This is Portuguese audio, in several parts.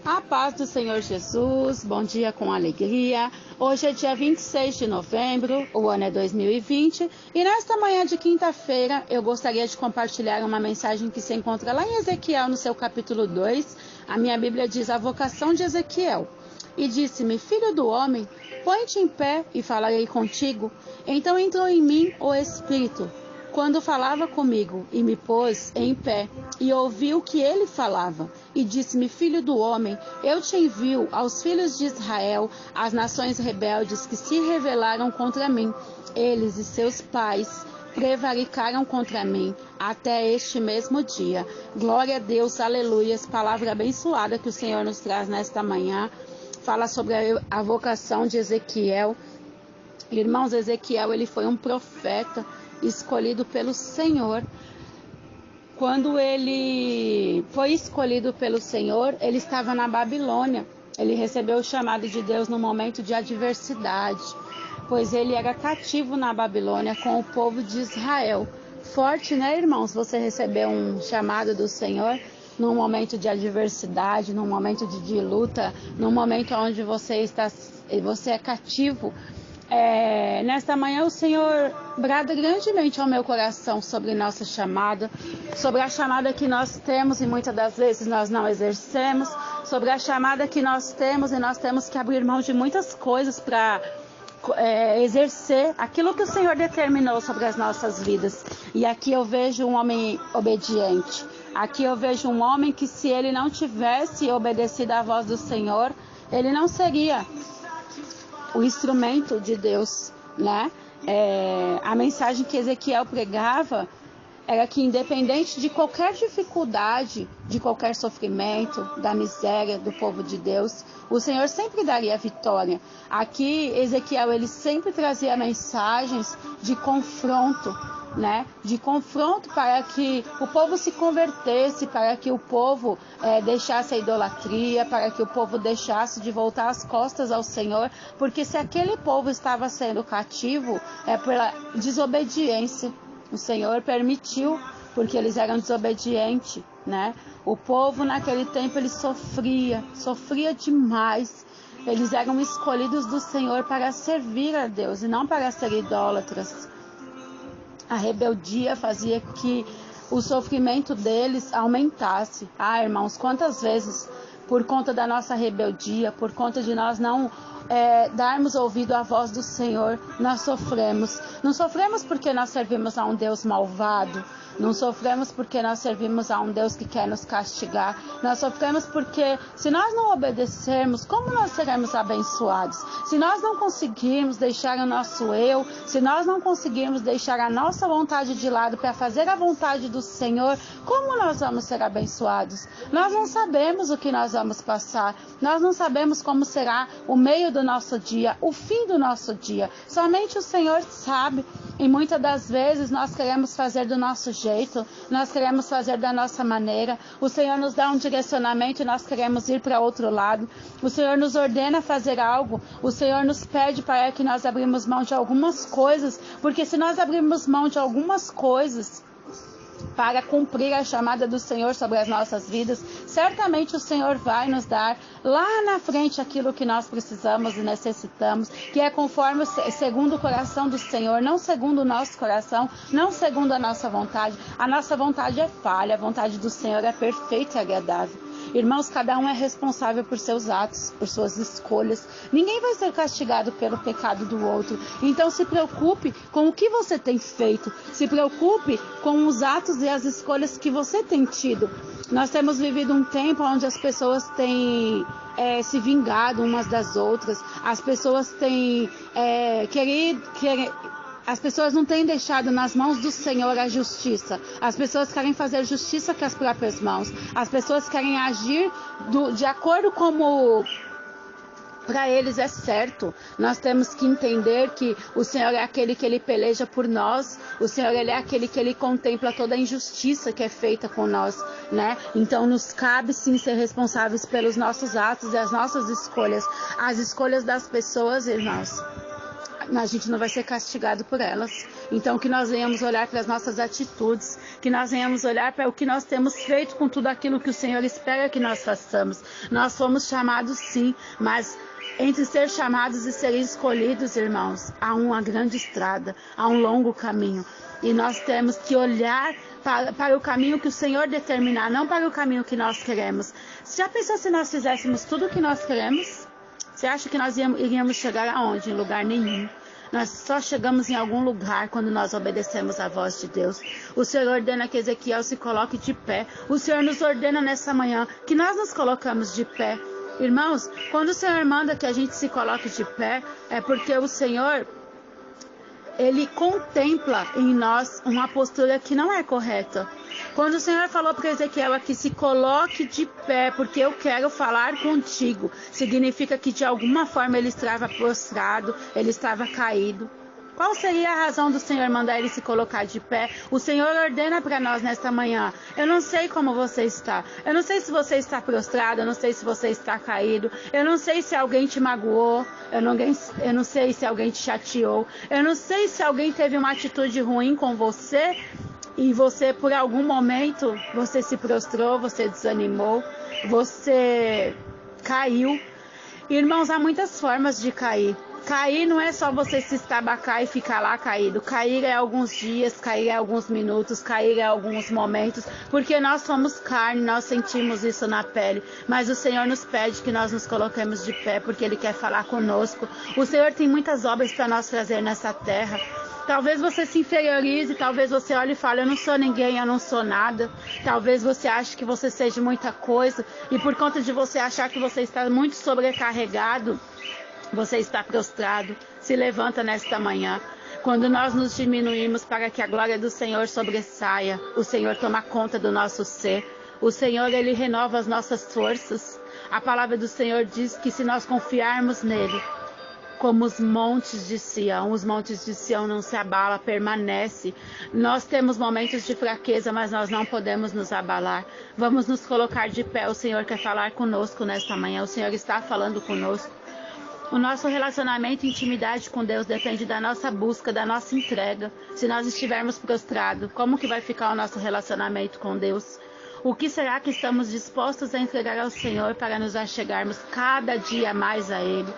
A paz do Senhor Jesus, bom dia com alegria. Hoje é dia 26 de novembro, o ano é 2020 e nesta manhã de quinta-feira eu gostaria de compartilhar uma mensagem que se encontra lá em Ezequiel, no seu capítulo 2. A minha Bíblia diz a vocação de Ezequiel. E disse-me, filho do homem, põe-te em pé e falarei contigo. Então entrou em mim o Espírito, quando falava comigo, e me pôs em pé, e ouvi o que ele falava. E disse-me, filho do homem, eu te envio aos filhos de Israel, às nações rebeldes que se rebelaram contra mim. Eles e seus pais prevaricaram contra mim até este mesmo dia. Glória a Deus, aleluias, palavra abençoada que o Senhor nos traz nesta manhã. Fala sobre a vocação de Ezequiel. Irmãos, Ezequiel, ele foi um profeta escolhido pelo Senhor. Quando ele foi escolhido pelo Senhor, ele estava na Babilônia. Ele recebeu o chamado de Deus no momento de adversidade, pois ele era cativo na Babilônia com o povo de Israel. Forte, né, irmãos? Você recebeu um chamado do Senhor num momento de adversidade, num momento de luta, num momento onde você é cativo. Nesta manhã o Senhor brada grandemente ao meu coração sobre nossa chamada, sobre a chamada que nós temos e muitas das vezes nós não exercemos, sobre a chamada que nós temos e nós temos que abrir mão de muitas coisas para exercer aquilo que o Senhor determinou sobre as nossas vidas. E aqui eu vejo um homem obediente, aqui eu vejo um homem que, se ele não tivesse obedecido à voz do Senhor, ele não seria o instrumento de Deus, né? A mensagem que Ezequiel pregava era que, independente de qualquer dificuldade, de qualquer sofrimento, da miséria do povo de Deus, o Senhor sempre daria vitória. Aqui, Ezequiel, ele sempre trazia mensagens de confronto, né? De confronto para que o povo se convertesse, para que o povo deixasse a idolatria, para que o povo deixasse de voltar as costas ao Senhor, porque se aquele povo estava sendo cativo, pela desobediência. O Senhor permitiu, porque eles eram desobedientes, né? O povo naquele tempo, ele sofria demais. Eles eram escolhidos do Senhor para servir a Deus e não para ser idólatras. A rebeldia fazia que o sofrimento deles aumentasse. Irmãos, quantas vezes, por conta da nossa rebeldia, por conta de nós não darmos ouvido à voz do Senhor, nós sofremos. Não sofremos porque nós servimos a um Deus malvado. Não sofremos porque nós servimos a um Deus que quer nos castigar. Nós sofremos porque, se nós não obedecermos, como nós seremos abençoados? Se nós não conseguirmos deixar o nosso eu, se nós não conseguirmos deixar a nossa vontade de lado para fazer a vontade do Senhor, como nós vamos ser abençoados? Nós não sabemos o que nós vamos passar. Nós não sabemos como será o meio do nosso dia, o fim do nosso dia. Somente o Senhor sabe. E muitas das vezes nós queremos fazer do nosso jeito, nós queremos fazer da nossa maneira. O Senhor nos dá um direcionamento e nós queremos ir para outro lado. O Senhor nos ordena fazer algo, o Senhor nos pede para que nós abrimos mão de algumas coisas, porque se nós abrirmos mão de algumas coisas para cumprir a chamada do Senhor sobre as nossas vidas, certamente o Senhor vai nos dar lá na frente aquilo que nós precisamos e necessitamos, que é conforme, segundo o coração do Senhor, não segundo o nosso coração, não segundo a nossa vontade. A nossa vontade é falha, a vontade do Senhor é perfeita e agradável. Irmãos, cada um é responsável por seus atos, por suas escolhas. Ninguém vai ser castigado pelo pecado do outro. Então se preocupe com o que você tem feito. Se preocupe com os atos e as escolhas que você tem tido. Nós temos vivido um tempo onde as pessoas têm se vingado umas das outras. As pessoas têm As pessoas não têm deixado nas mãos do Senhor a justiça. As pessoas querem fazer justiça com as próprias mãos. As pessoas querem agir de acordo como para eles é certo. Nós temos que entender que o Senhor é aquele que Ele peleja por nós. O Senhor, Ele é aquele que Ele contempla toda a injustiça que é feita com nós, né? Então nos cabe sim ser responsáveis pelos nossos atos e as nossas escolhas. As escolhas das pessoas, irmãos, a gente não vai ser castigado por elas. Então que nós venhamos olhar para as nossas atitudes, que nós venhamos olhar para o que nós temos feito com tudo aquilo que o Senhor espera que nós façamos. Nós fomos chamados sim, mas entre ser chamados e ser escolhidos, irmãos, há uma grande estrada, há um longo caminho. E nós temos que olhar para o caminho que o Senhor determinar, não para o caminho que nós queremos. Você já pensou se nós fizéssemos tudo o que nós queremos? Você acha que nós iríamos chegar aonde? Em lugar nenhum. Nós só chegamos em algum lugar quando nós obedecemos a voz de Deus. O Senhor ordena que Ezequiel se coloque de pé. O Senhor nos ordena nessa manhã que nós nos colocamos de pé. Irmãos, quando o Senhor manda que a gente se coloque de pé, é porque o Senhor, Ele contempla em nós uma postura que não é correta. Quando o Senhor falou para Ezequiel aqui, se coloque de pé, porque eu quero falar contigo, significa que de alguma forma ele estava prostrado, ele estava caído. Qual seria a razão do Senhor mandar ele se colocar de pé? O Senhor ordena para nós nesta manhã. Eu não sei como você está. Eu não sei se você está prostrado. Eu não sei se você está caído. Eu não sei se alguém te magoou. Eu não sei se alguém te chateou. Eu não sei se alguém teve uma atitude ruim com você e você, por algum momento, você se prostrou, você desanimou, você caiu. Irmãos, há muitas formas de cair. Cair não é só você se estabacar e ficar lá caído. Cair é alguns dias, cair é alguns minutos, cair é alguns momentos, porque nós somos carne, nós sentimos isso na pele. Mas o Senhor nos pede que nós nos coloquemos de pé, porque Ele quer falar conosco. O Senhor tem muitas obras para nós fazer nessa terra. Talvez você se inferiorize, talvez você olhe e fale, eu não sou ninguém, eu não sou nada. Talvez você ache que você seja muita coisa, e por conta de você achar que você está muito sobrecarregado, você está prostrado. Se levanta nesta manhã. Quando nós nos diminuímos para que a glória do Senhor sobressaia, o Senhor toma conta do nosso ser. O Senhor, Ele renova as nossas forças. A palavra do Senhor diz que se nós confiarmos nele, como os montes de Sião não se abala, permanece. Nós temos momentos de fraqueza, mas nós não podemos nos abalar. Vamos nos colocar de pé. O Senhor quer falar conosco nesta manhã. O Senhor está falando conosco. O nosso relacionamento e intimidade com Deus depende da nossa busca, da nossa entrega. Se nós estivermos prostrados, como que vai ficar o nosso relacionamento com Deus? O que será que estamos dispostos a entregar ao Senhor para nos achegarmos cada dia mais a Ele?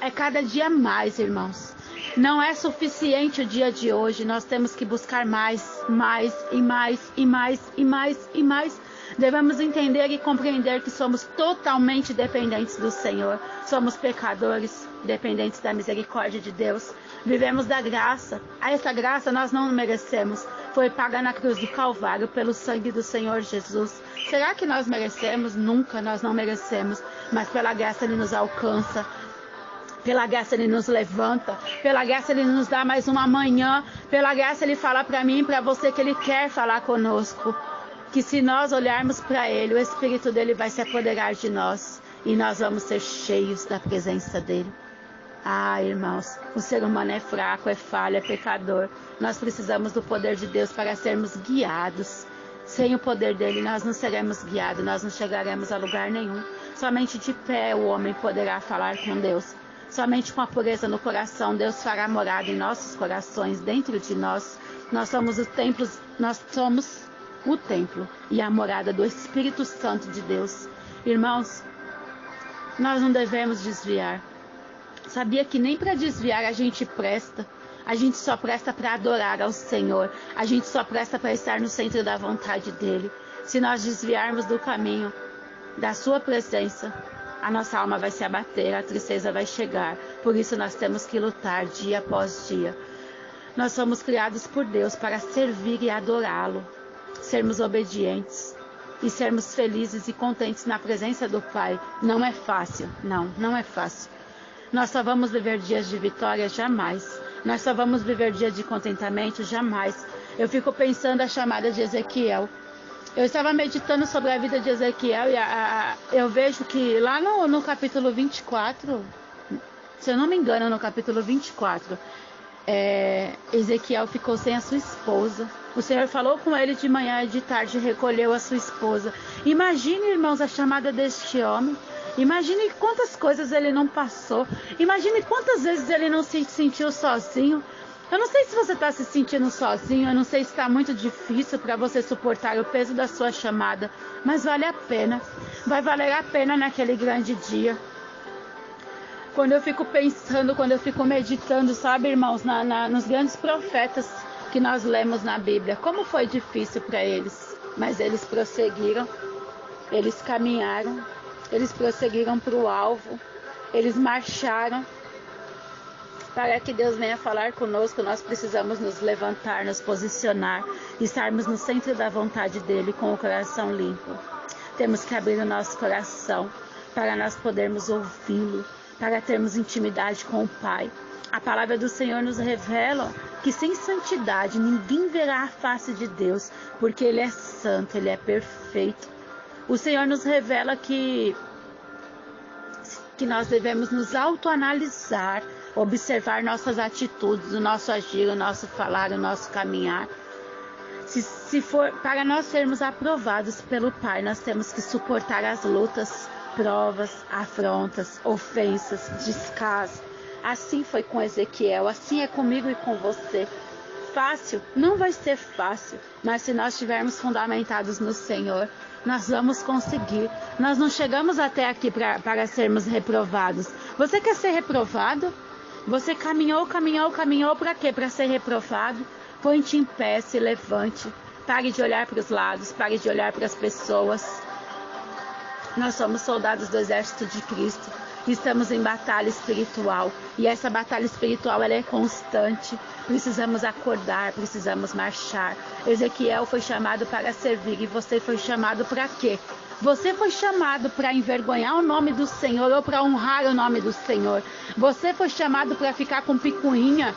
É cada dia mais, irmãos. Não é suficiente o dia de hoje. Nós temos que buscar mais, mais e mais e mais e mais e mais. Devemos entender e compreender que somos totalmente dependentes do Senhor. Somos pecadores, dependentes da misericórdia de Deus. Vivemos da graça. A essa graça nós não merecemos. Foi paga na cruz do Calvário pelo sangue do Senhor Jesus. Será que nós merecemos? Nunca, nós não merecemos. Mas pela graça Ele nos alcança. Pela graça Ele nos levanta. Pela graça Ele nos dá mais uma manhã. Pela graça Ele fala para mim e para você que Ele quer falar conosco. Que se nós olharmos para Ele, o Espírito dEle vai se apoderar de nós. E nós vamos ser cheios da presença dEle. Ah, irmãos, o ser humano é fraco, é falho, é pecador. Nós precisamos do poder de Deus para sermos guiados. Sem o poder dEle, nós não seremos guiados, nós não chegaremos a lugar nenhum. Somente de pé o homem poderá falar com Deus. Somente com a pureza no coração, Deus fará morada em nossos corações, dentro de nós. Nós somos o templo e a morada do Espírito Santo de Deus. Irmãos, nós não devemos desviar. Sabia que nem para desviar a gente presta? A gente só presta para adorar ao Senhor. A gente só presta para estar no centro da vontade dEle. Se nós desviarmos do caminho da sua presença, a nossa alma vai se abater, a tristeza vai chegar. Por isso nós temos que lutar dia após dia. Nós somos criados por Deus para servir e adorá-lo. Sermos obedientes e sermos felizes e contentes na presença do Pai. Não é fácil, não é fácil. Nós só vamos viver dias de vitória? Jamais. Nós só vamos viver dias de contentamento? Jamais. Eu fico pensando a chamada de Ezequiel. Eu estava meditando sobre a vida de Ezequiel e eu vejo que lá no capítulo 24, se eu não me engano, no capítulo 24, Ezequiel ficou sem a sua esposa. O Senhor falou com ele de manhã e de tarde recolheu a sua esposa. Imagine, irmãos, a chamada deste homem. Imagine quantas coisas ele não passou. Imagine quantas vezes ele não se sentiu sozinho. Eu não sei se você está se sentindo sozinho, eu não sei se está muito difícil para você suportar o peso da sua chamada, mas vale a pena. Vai valer a pena naquele grande dia. Quando eu fico pensando, quando eu fico meditando, sabe, irmãos, nos grandes profetas que nós lemos na Bíblia, como foi difícil para eles, mas eles prosseguiram, eles caminharam, eles prosseguiram para o alvo, eles marcharam. Para que Deus venha falar conosco, nós precisamos nos levantar, nos posicionar, estarmos no centro da vontade dEle com o coração limpo. Temos que abrir o nosso coração para nós podermos ouvi-lo, para termos intimidade com o Pai. A palavra do Senhor nos revela que sem santidade ninguém verá a face de Deus, porque Ele é santo, Ele é perfeito. O Senhor nos revela que nós devemos nos autoanalisar, observar nossas atitudes, o nosso agir, o nosso falar, o nosso caminhar. Se for para nós sermos aprovados pelo Pai, nós temos que suportar as lutas, provas, afrontas, ofensas, descaso. Assim foi com Ezequiel, assim é comigo e com você. Fácil? Não vai ser fácil, mas se nós estivermos fundamentados no Senhor, nós vamos conseguir. Nós não chegamos até aqui para sermos reprovados. Você quer ser reprovado? Você caminhou para quê? Para ser reprovado? Põe-te em pé, se levante. Pare de olhar para os lados, pare de olhar para as pessoas. Nós somos soldados do exército de Cristo. Estamos em batalha espiritual. E essa batalha espiritual ela é constante. Precisamos acordar, precisamos marchar. Ezequiel foi chamado para servir. E você foi chamado para quê? Você foi chamado para envergonhar o nome do Senhor ou para honrar o nome do Senhor? Você foi chamado para ficar com picuinha?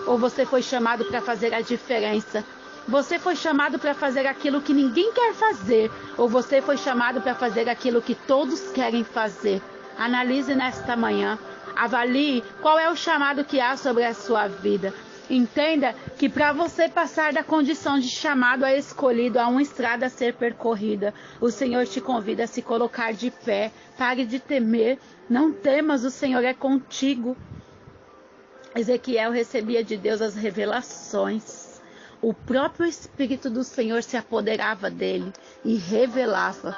Ou você foi chamado para fazer a diferença? Você foi chamado para fazer aquilo que ninguém quer fazer? Ou você foi chamado para fazer aquilo que todos querem fazer? Analise nesta manhã. Avalie qual é o chamado que há sobre a sua vida. Entenda que para você passar da condição de chamado a escolhido, há uma estrada a ser percorrida. O Senhor te convida a se colocar de pé. Pare de temer. Não temas, o Senhor é contigo. Ezequiel recebia de Deus as revelações. O próprio Espírito do Senhor se apoderava dele e revelava.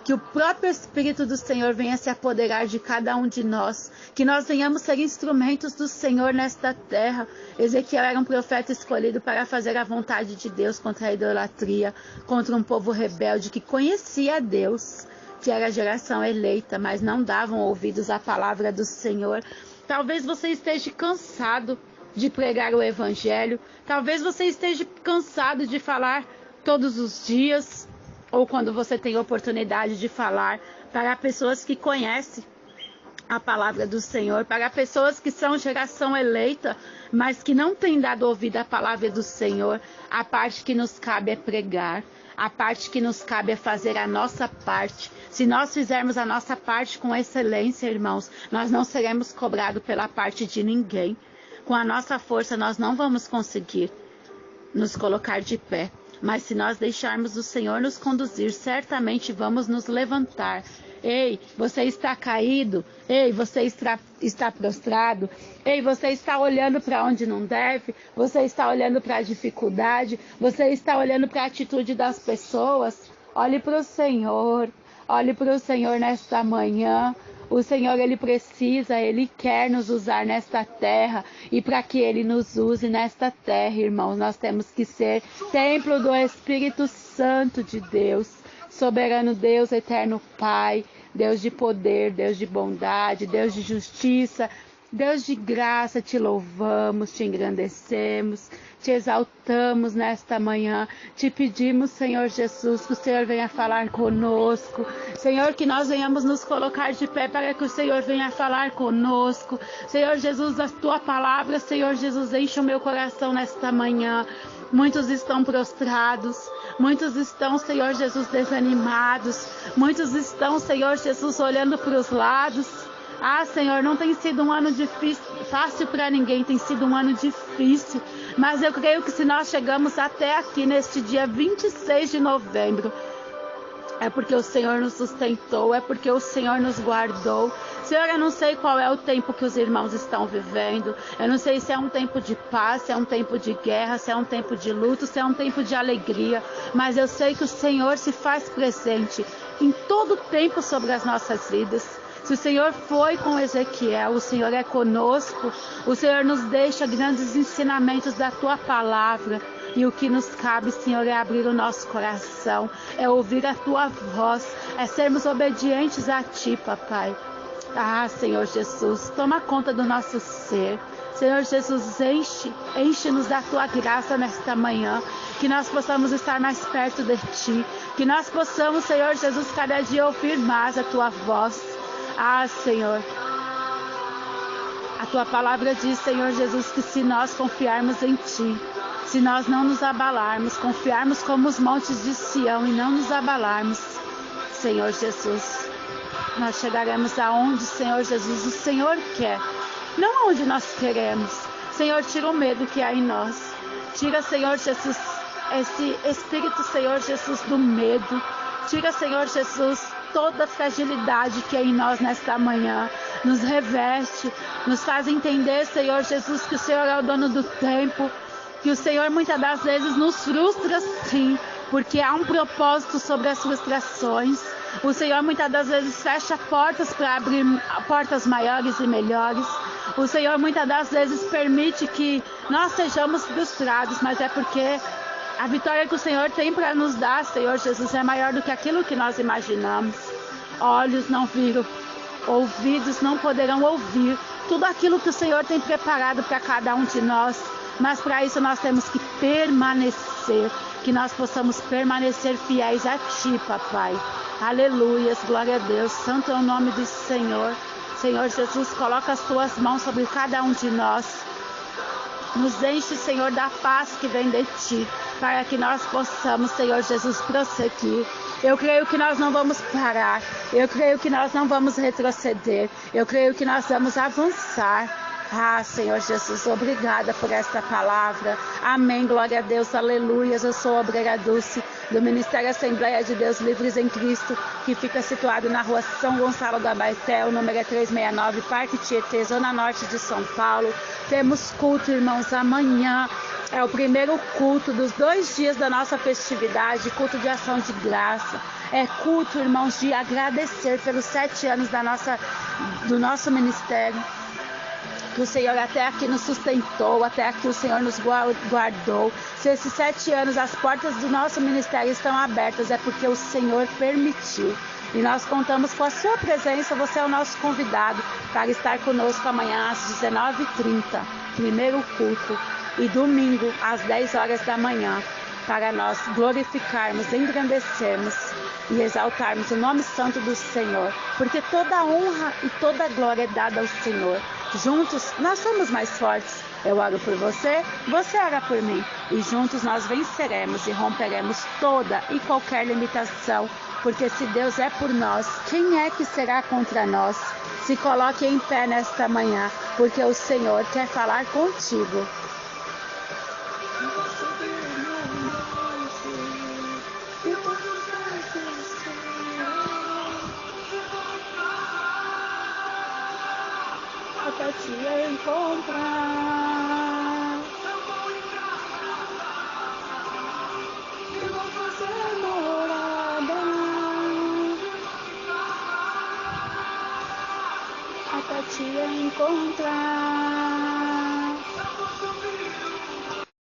Que o próprio Espírito do Senhor venha se apoderar de cada um de nós. Que nós venhamos ser instrumentos do Senhor nesta terra. Ezequiel era um profeta escolhido para fazer a vontade de Deus contra a idolatria, contra um povo rebelde que conhecia a Deus, que era a geração eleita, mas não davam ouvidos à palavra do Senhor. Talvez você esteja cansado de pregar o Evangelho. Talvez você esteja cansado de falar todos os dias, ou quando você tem oportunidade de falar para pessoas que conhecem a palavra do Senhor, para pessoas que são geração eleita, mas que não têm dado ouvido à palavra do Senhor. A parte que nos cabe é pregar, a parte que nos cabe é fazer a nossa parte. Se nós fizermos a nossa parte com excelência, irmãos, nós não seremos cobrados pela parte de ninguém. Com a nossa força nós não vamos conseguir nos colocar de pé. Mas se nós deixarmos o Senhor nos conduzir, certamente vamos nos levantar. Ei, você está caído? Ei, você está prostrado? Ei, você está olhando para onde não deve? Você está olhando para a dificuldade? Você está olhando para a atitude das pessoas? Olhe para o Senhor. Olhe para o Senhor nesta manhã. O Senhor, Ele precisa, Ele quer nos usar nesta terra. E para que Ele nos use nesta terra, irmãos, nós temos que ser templo do Espírito Santo de Deus. Soberano Deus, eterno Pai, Deus de poder, Deus de bondade, Deus de justiça, Deus de graça, te louvamos, te engrandecemos, te exaltamos nesta manhã, te pedimos, Senhor Jesus, que o Senhor venha falar conosco, Senhor, que nós venhamos nos colocar de pé para que o Senhor venha falar conosco, Senhor Jesus, a tua palavra, Senhor Jesus, enche o meu coração nesta manhã. Muitos estão prostrados, muitos estão, Senhor Jesus, desanimados, muitos estão, Senhor Jesus, olhando para os lados. Ah, Senhor, não tem sido um ano fácil para ninguém, tem sido um ano difícil, mas eu creio que se nós chegamos até aqui neste dia 26 de novembro, É porque o Senhor nos sustentou, é porque o Senhor nos guardou. Senhor, eu não sei qual é o tempo que os irmãos estão vivendo. Eu não sei se é um tempo de paz, se é um tempo de guerra, se é um tempo de luto, se é um tempo de alegria. Mas eu sei que o Senhor se faz presente em todo tempo sobre as nossas vidas. Se o Senhor foi com Ezequiel, o Senhor é conosco. O Senhor nos deixa grandes ensinamentos da Tua palavra. E o que nos cabe, Senhor, é abrir o nosso coração, é ouvir a Tua voz, é sermos obedientes a Ti, Papai. Ah, Senhor Jesus, toma conta do nosso ser. Senhor Jesus, enche-nos da Tua graça nesta manhã, que nós possamos estar mais perto de Ti, que nós possamos, Senhor Jesus, cada dia ouvir mais a Tua voz. Ah, Senhor, a Tua palavra diz, Senhor Jesus, que se nós confiarmos em Ti, se nós não nos abalarmos, confiarmos como os montes de Sião e não nos abalarmos, Senhor Jesus, nós chegaremos aonde, Senhor Jesus, o Senhor quer, não aonde nós queremos. Senhor, tira o medo que há em nós. Tira, Senhor Jesus, esse espírito, Senhor Jesus, do medo. Tira, Senhor Jesus, toda a fragilidade que é em nós nesta manhã. Nos reveste, nos faz entender, Senhor Jesus, que o Senhor é o dono do tempo. Que o Senhor muitas das vezes nos frustra, sim, porque há um propósito sobre as frustrações. O Senhor muitas das vezes fecha portas para abrir portas maiores e melhores. O Senhor muitas das vezes permite que nós sejamos frustrados, mas é porque a vitória que o Senhor tem para nos dar, Senhor Jesus, é maior do que aquilo que nós imaginamos. Olhos não viram, ouvidos não poderão ouvir tudo aquilo que o Senhor tem preparado para cada um de nós. Mas para isso nós temos que permanecer, que nós possamos permanecer fiéis a Ti, Papai. Aleluias, glória a Deus, santo é o nome do Senhor. Senhor Jesus, coloca as Tuas mãos sobre cada um de nós. Nos enche, Senhor, da paz que vem de Ti, para que nós possamos, Senhor Jesus, prosseguir. Eu creio que nós não vamos parar, eu creio que nós não vamos retroceder, eu creio que nós vamos avançar. Ah, Senhor Jesus, obrigada por esta palavra. Amém, glória a Deus, aleluias. Eu sou a obreira Dulce, do Ministério Assembleia de Deus Livres em Cristo, que fica situado na rua São Gonçalo do Abaeté, o número é 369, Parque Tietê, Zona Norte de São Paulo. Temos culto, irmãos, amanhã. É o primeiro culto dos 2 dias da nossa festividade, culto de ação de graça. É culto, irmãos, de agradecer pelos 7 anos do nosso ministério. Que o Senhor até aqui nos sustentou, até aqui o Senhor nos guardou. Se esses 7 anos as portas do nosso ministério estão abertas, é porque o Senhor permitiu. E nós contamos com a sua presença, você é o nosso convidado para estar conosco amanhã às 19h30, primeiro culto, e domingo às 10 horas da manhã, para nós glorificarmos, engrandecermos e exaltarmos o nome santo do Senhor, porque toda a honra e toda a glória é dada ao Senhor. Juntos nós somos mais fortes. Eu oro por você, você ora por mim, e juntos nós venceremos e romperemos toda e qualquer limitação, porque se Deus é por nós, quem é que será contra nós? Se coloque em pé nesta manhã, porque o Senhor quer falar contigo. Até te encontrar, eu vou fazer morada, até te encontrar.